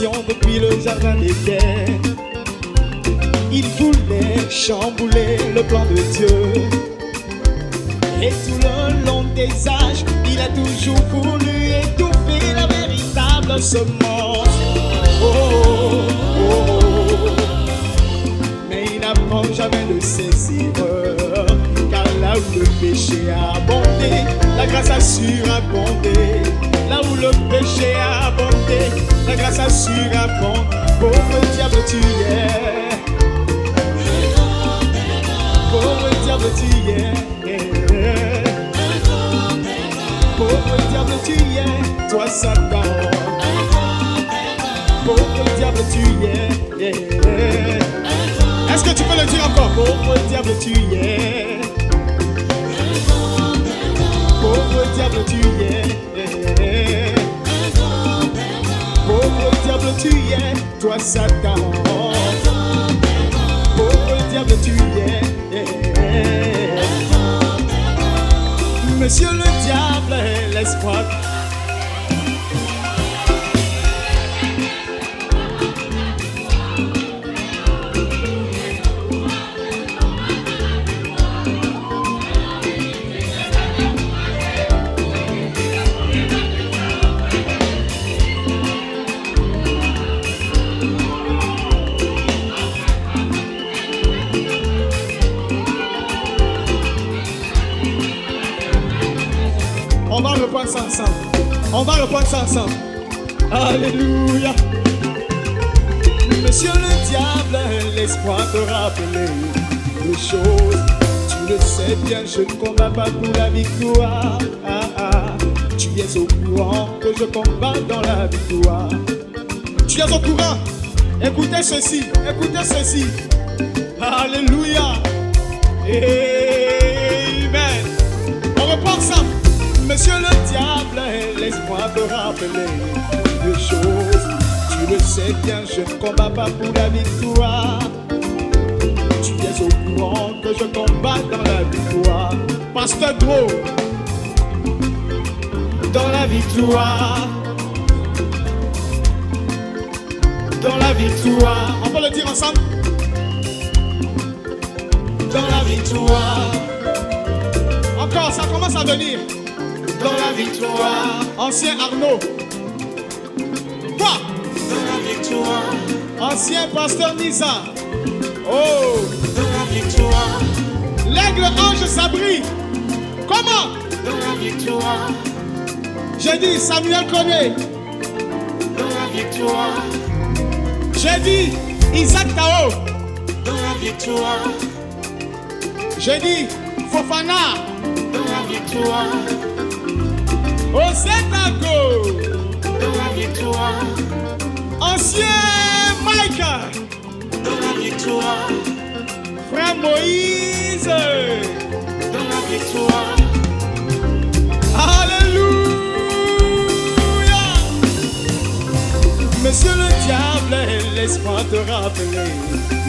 mission depuis le jardin d'Éden. Il voulait chambouler le plan de Dieu. Et tout le long des âges, il a toujours voulu étouffer la véritable semence. Oh, oh, oh, oh. Mais il n'apprend jamais de ses erreurs, car là où le péché a abondé, la grâce a surabondé. Là où le péché a abondé, la grâce a surabondé. Pauvre diable tu es, pauvre diable tu es, pauvre diable tu es, toi Satan. Pauvre diable tu es. Est-ce que tu peux le dire encore? Pauvre diable tu es. Pauvre diable tu es. Pauvre diable tu es, toi Satan. Pauvre diable tu es. Monsieur le diable, laisse-moi. On va reprendre ça ensemble. On va reprendre ça ensemble. Alléluia. Monsieur le diable, laisse-moi te rappeler des choses. Tu le sais bien, je ne combats pas pour la victoire. Tu es au courant que je combats dans la victoire. Tu es au courant. Écoutez ceci, écoutez ceci. Alléluia. Amen. On reprend ensemble. Monsieur le diable, laisse-moi te rappeler deux choses. Tu le sais bien, je ne combats pas pour la victoire. Tu es au courant que je combats dans la victoire. Pasteur Gros, dans la victoire. Dans la victoire. On peut le dire ensemble? Dans la victoire. Encore, ça commence à venir. Dans la victoire. Ancien Arnaud. Quoi? Dans la victoire. Ancien pasteur Nisa. Oh. Dans la victoire. L'aigle ange Sabri. Comment? Dans la victoire. J'ai dit Samuel Koné. Dans la victoire. J'ai dit Isaac Tao. Dans la victoire. J'ai dit Fofana. Dans la victoire. Osetago. Dans la victoire. Ancien Mike. Dans la victoire. Frère Moïse. Dans la victoire. Alléluia. Monsieur le diable, laisse-moi te rappeler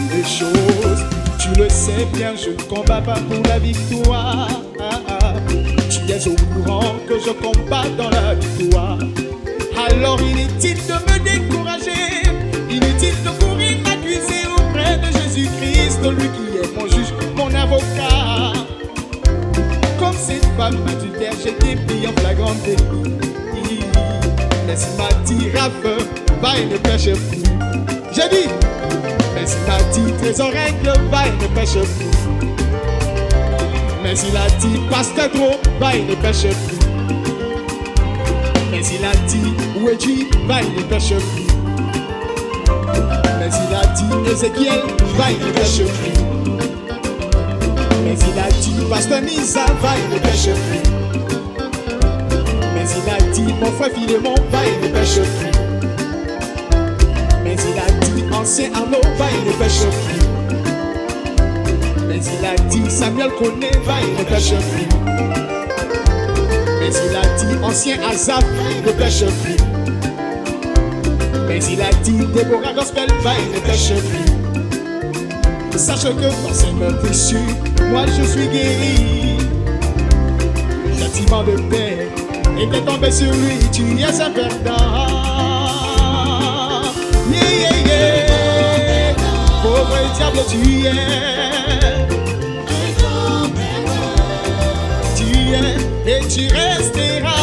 des choses. Tu le sais bien, je ne combats pas pour la victoire. Tu es au courant que je combats dans la victoire. Alors inutile de me décourager, inutile de courir m'accuser auprès de Jésus-Christ, lui qui est mon juge, mon avocat. Comme cette femme adultère, j'ai été pris en flagrant délit. Laisse-moi dire à feu, va et ne pêche plus. J'ai dit, laisse-moi dire trésor règle, va et ne pêche plus. Mais il a dit, pasteur trop, va et ne pêche plus. Mais il a dit, où est Dieu, va et ne pêche plus. Mais il a dit, Ézéchiel, va et ne pêche plus. Mais il a dit, pasteur Nisa, va et ne pêche plus. Mais il a dit, mon frère Philémon, va et ne pêche plus. Mais il a dit, ancien Arnaud, va et ne pêche plus. Mais il a dit, Samuel Koné, va et ne pêche plus. Mais il a dit, ancien Azap, ne pêche plus. Mais il a dit, Déborah Gospel, va et ne pêche plus. Sache que dans cette blessure, moi je suis guéri. Le châtiment de paix était tombé sur lui, tu es un perdant. Pauvre diable, tu es. Tu es et tu resteras.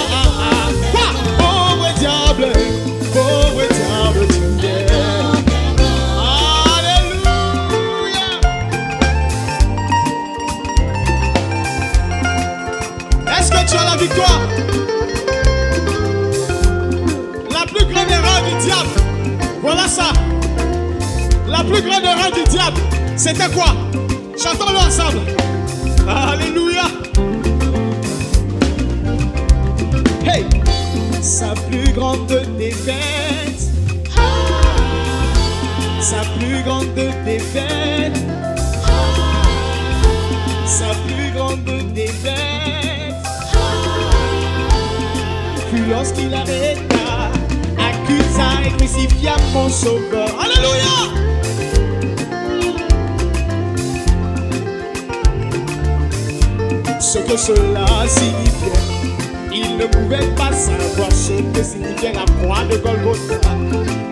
Quoi? Pauvre diable, tu es. Alléluia. Est-ce que tu as la victoire? La plus grande erreur du diable, voilà ça. La plus grande erreur du diable, c'était quoi? Chantons-le ensemble. Alléluia. Hey! Sa plus grande défaite. Sa plus grande défaite. Sa plus grande défaite fut lorsqu'il arrêta, accusa et crucifia mon sauveur. Alléluia! Ce que cela signifiait, il ne pouvait pas savoir ce que signifiait la croix de Golgotha,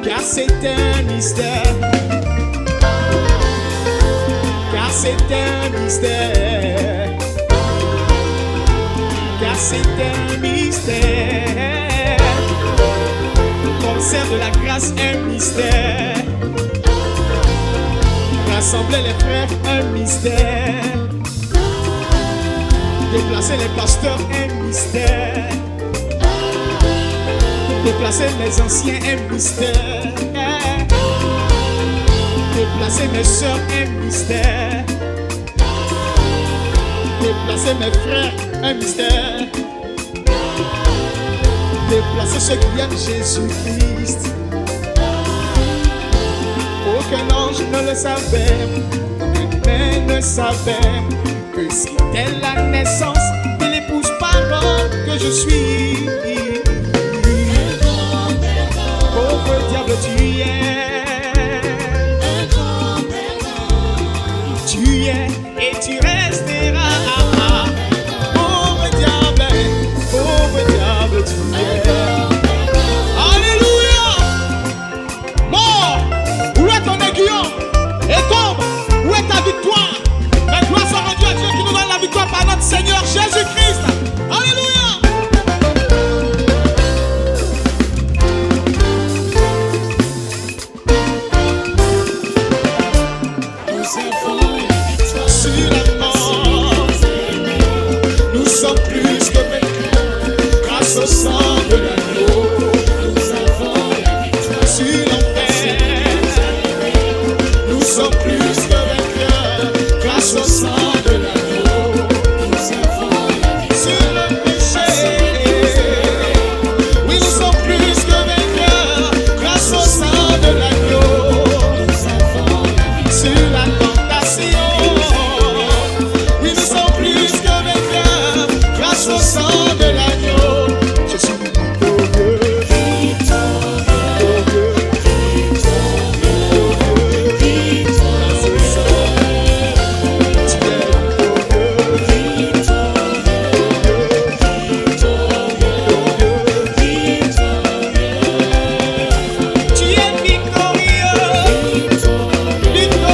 car c'est un mystère. Car c'est un mystère. Car c'est un mystère. Concert de la grâce, un mystère. Rassembler les frères, un mystère. Déplacer les pasteurs, un mystère. Déplacer mes anciens, un mystère. Déplacer mes soeurs, un mystère. Déplacer mes frères, un mystère. Déplacer ceux qui aiment Jésus-Christ. Aucun ange ne le savait, aucun humain ne savait que c'était la naissance de l'épouse parole que je suis. Pauvre diable, tu es. Tu es et tu resteras. Pauvre diable, tu es. Alléluia. Mort, où est ton aiguillon? Et tombe, où est ta victoire? La gloire soit rendue à Dieu qui nous donne la victoire par notre Seigneur Jésus-Christ. Alléluia. Sur la mort, nous sommes plus que vainqueurs grâce au sang de l'agneau. Nous avons la victoire. Sur l'enfer, nous sommes plus que vainqueurs grâce au sang de l'agneau. Nous avons la victoire. Sur le péché, oui, nous sommes plus que vainqueurs grâce au sang de l'agneau. Nous avons la victoire. Sur la tentation, oui, nous sommes plus que vainqueurs grâce au sang de l'agneau. Je suis victorieux, victorieux, victorieux, tu es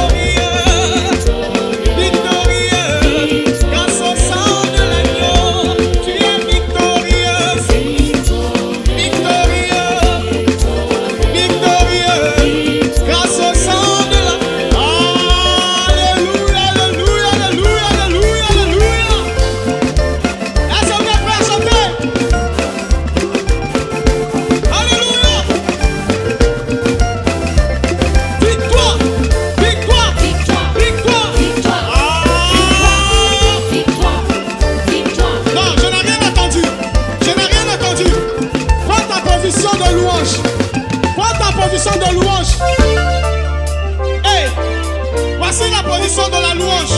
victorieux, victorieux, grâce au sang de l'agneau. Tu es victorieux, victorieux, grâce au sang de l'agneau. Alléluia, alléluia, alléluia, alléluia, alléluia. Est-ce que vous êtes prêts à chanter? Alléluia. Victoire, victoire, victoire, victoire. Non, je n'ai rien entendu. Je n'ai rien entendu. Prends ta position de louange. Prends ta position de louange. Hey, voici la position de la louange.